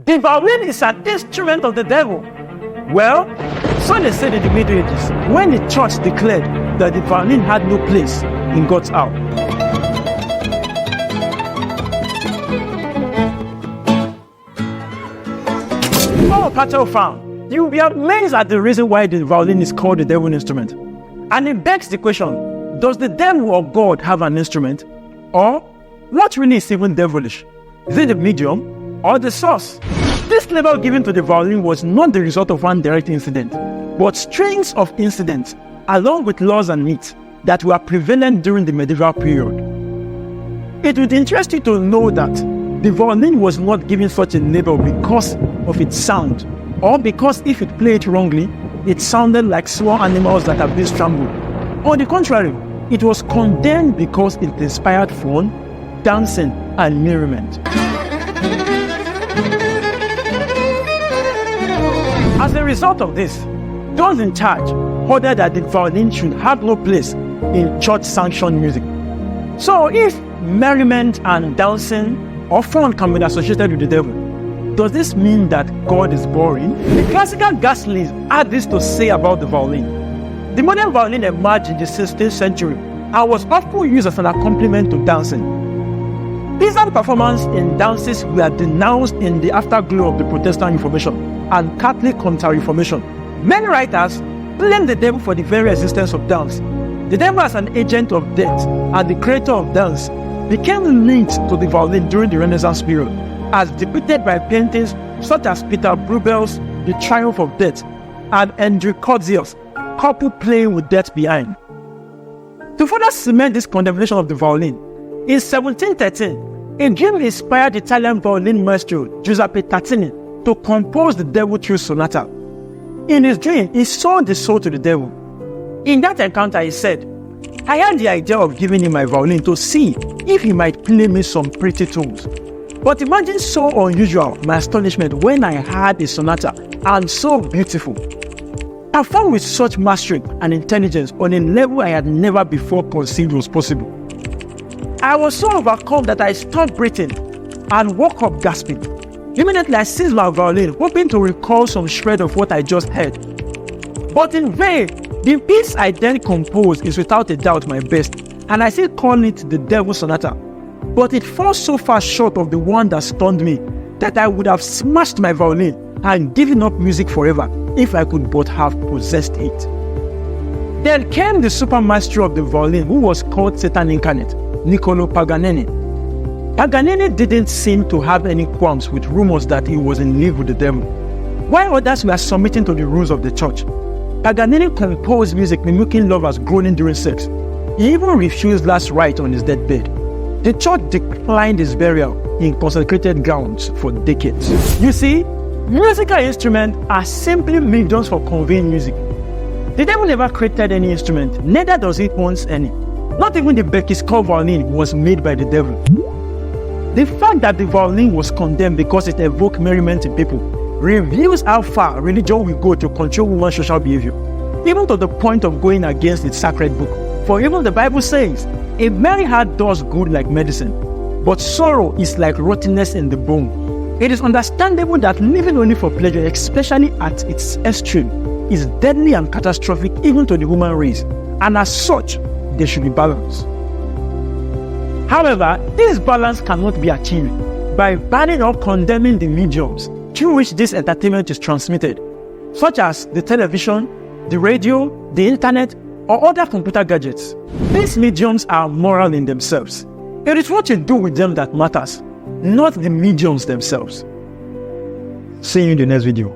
The violin is an instrument of the devil. Well, so they said in the Middle Ages, when the church declared that the violin had no place in God's house. Oh, Patel found, you'll be amazed at the reason why the violin is called the devil's instrument. And it begs the question, does the devil or God have an instrument? Or what really is even devilish? Is it the medium or the source? This label given to the violin was not the result of one direct incident, but strings of incidents, along with laws and myths that were prevalent during the medieval period. It would interest you to know that the violin was not given such a label because of its sound, or because if it played wrongly, it sounded like small animals that have been strangled. On the contrary, it was condemned because it inspired fun, dancing, and merriment. As a result of this, those in charge ordered that the violin should have no place in church-sanctioned music. So if merriment and dancing or fun can be associated with the devil, does this mean that God is boring? The classical Gaslies had this to say about the violin. The modern violin emerged in the 16th century and was often used as an accompaniment to dancing. Peasant performance in dances were denounced in the afterglow of the Protestant Reformation and Catholic Counter-Reformation. Many writers blame the devil for the very existence of dance. The devil as an agent of death and the creator of dance became linked to the violin during the Renaissance period, as depicted by paintings such as Peter Bruegel's The Triumph of Death and Andrew Cordziel's Couple Playing with Death Behind. To further cement this condemnation of the violin, in 1713, a dream inspired Italian violin maestro Giuseppe Tartini to compose the Devil Trill Sonata. In his dream, he sold his soul to the devil. In that encounter, he said, "I had the idea of giving him my violin to see if he might play me some pretty tunes. But imagine so unusual my astonishment when I heard a sonata, and so beautiful, performed with such mastery and intelligence on a level I had never before conceived was possible. I was so overcome that I stopped breathing and woke up gasping. Immediately I seized my violin, hoping to recall some shred of what I just heard. But in vain. The piece I then composed is without a doubt my best, and I still call it the Devil Sonata. But it falls so far short of the one that stunned me that I would have smashed my violin and given up music forever if I could but have possessed it." Then came the supermaestro of the violin, who was called Satan incarnate, Niccolo Paganini. Paganini didn't seem to have any qualms with rumors that he was in league with the devil. While others were submitting to the rules of the church, Paganini composed music mimicking lovers groaning during sex. He even refused last rites on his deathbed. The church declined his burial in consecrated grounds for decades. You see, musical instruments are simply mediums for conveying music. The devil never created any instrument, neither does he own any. Not even the Beckiscor violin was made by the devil. The fact that the violin was condemned because it evoked merriment in people reveals how far religion will go to control one's social behavior, even to the point of going against its sacred book. For even the Bible says, "A merry heart does good like medicine, but sorrow is like rottenness in the bone." It is understandable that living only for pleasure, especially at its extreme, is deadly and catastrophic even to the human race, and as such, there should be balance. However, this balance cannot be achieved by banning or condemning the mediums through which this entertainment is transmitted, such as the television, the radio, the internet, or other computer gadgets. These mediums are moral in themselves. It is what you do with them that matters, not the mediums themselves. See you in the next video.